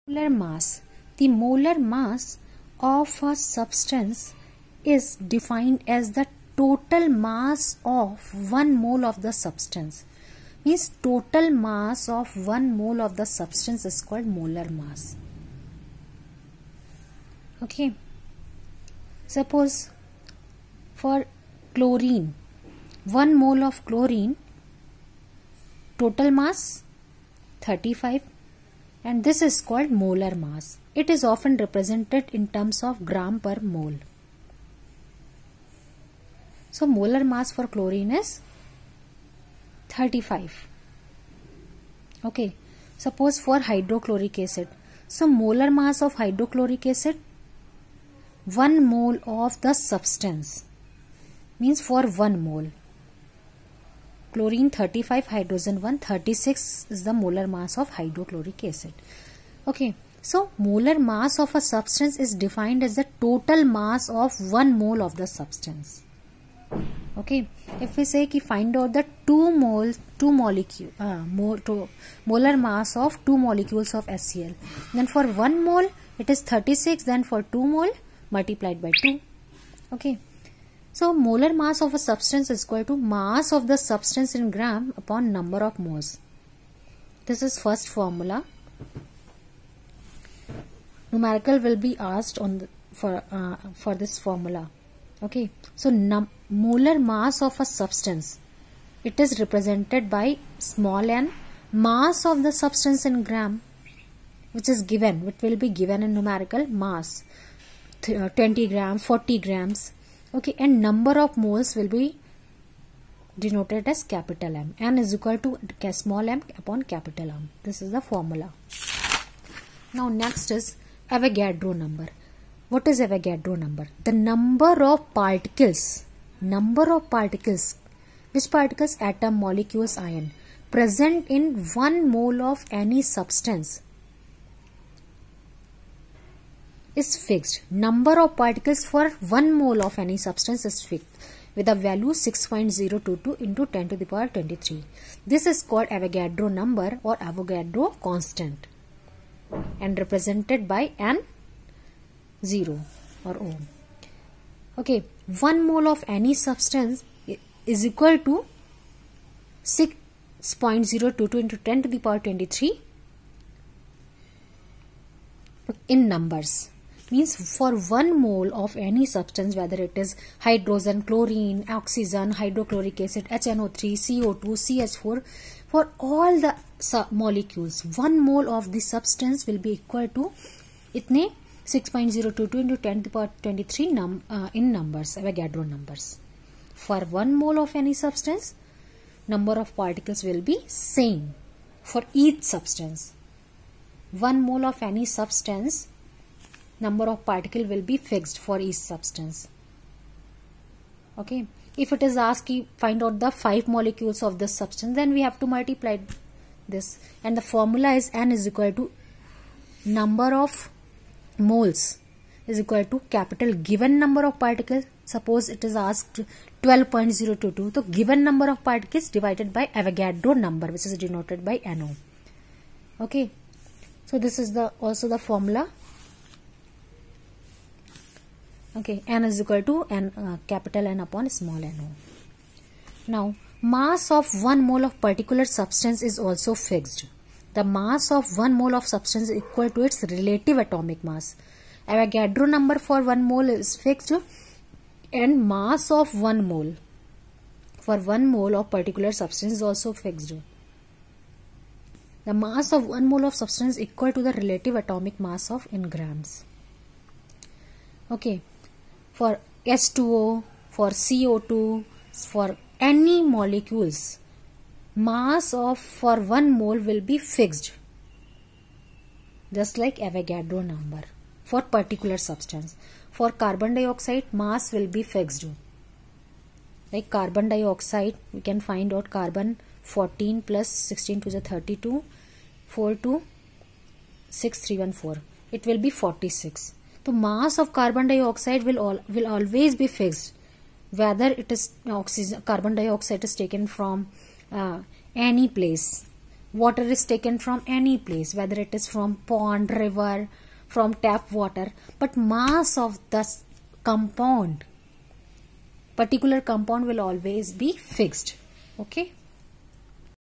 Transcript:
Molar mass. The molar mass of a substance is defined as the total mass of 1 mole of the substance. Means total mass of 1 mole of the substance is called molar mass. Okay. Suppose for chlorine, 1 mole of chlorine, total mass 35, and this is called molar mass. It is often represented in terms of gram per mole. So molar mass for chlorine is 35. Okay. Suppose for hydrochloric acid. So molar mass of hydrochloric acid, 1 mole of the substance, means for 1 mole. Chlorine 35, hydrogen 1, 36 is the molar mass of hydrochloric acid. Okay. So molar mass of a substance is defined as the total mass of 1 mole of the substance. Okay. If we say ki find out the molar mass of 2 molecules of HCl, then for 1 mole it is 36, then for 2 mole multiplied by 2. Okay. So molar mass of a substance is equal to mass of the substance in gram upon number of moles. This is first formula. Numerical will be asked on the, for this formula. Okay. So molar mass of a substance, it is represented by small n, mass of the substance in gram, which is given, which will be given in numerical mass, 20 grams, 40 grams. Okay, and number of moles will be denoted as capital M. N is equal to small m upon capital M. This is the formula. Now next is Avogadro number. What is Avogadro number? The number of particles. Which particles? Atom, molecules, ion, present in 1 mole of any substance is fixed. Number of particles for 1 mole of any substance is fixed with a value 6.022 into 10 to the power 23. This is called Avogadro number or Avogadro constant and represented by N0 or O. Okay, 1 mole of any substance is equal to 6.022 into 10 to the power 23 in numbers. Means for 1 mole of any substance, whether it is hydrogen, chlorine, oxygen, hydrochloric acid, HNO3, CO2, CH4, for all the molecules, 1 mole of the substance will be equal to itne 6.022 into 10 to the power 23 in numbers, Avogadro numbers. For 1 mole of any substance, number of particles will be same for each substance. 1 mole of any substance, number of particle will be fixed for each substance. Okay. If it is asked, find out the 5 molecules of this substance, then we have to multiply this. And the formula is N is equal to number of moles is equal to capital given number of particles. Suppose it is asked 12.022. So given number of particles divided by Avogadro number, which is denoted by NO. Okay. So this is also the formula. Okay, N is equal to capital N upon small n. Now, mass of 1 mole of particular substance is also fixed. The mass of 1 mole of substance is equal to its relative atomic mass. Avogadro number for 1 mole is fixed, and mass of 1 mole for 1 mole of particular substance is also fixed. The mass of 1 mole of substance is equal to the relative atomic mass of in grams. Okay. For H2O, for CO2, for any molecules, mass of for 1 mole will be fixed, just like Avogadro number for particular substance. For carbon dioxide, mass will be fixed. Like carbon dioxide, we can find out carbon 14 plus 16 to the 32, 4 to 6, 3, 1, 4. It will be 46. So mass of carbon dioxide will always be fixed, whether it is carbon dioxide is taken from any place, water is taken from any place, whether it is from pond, river, from tap water, but mass of the compound, particular compound will always be fixed. Okay.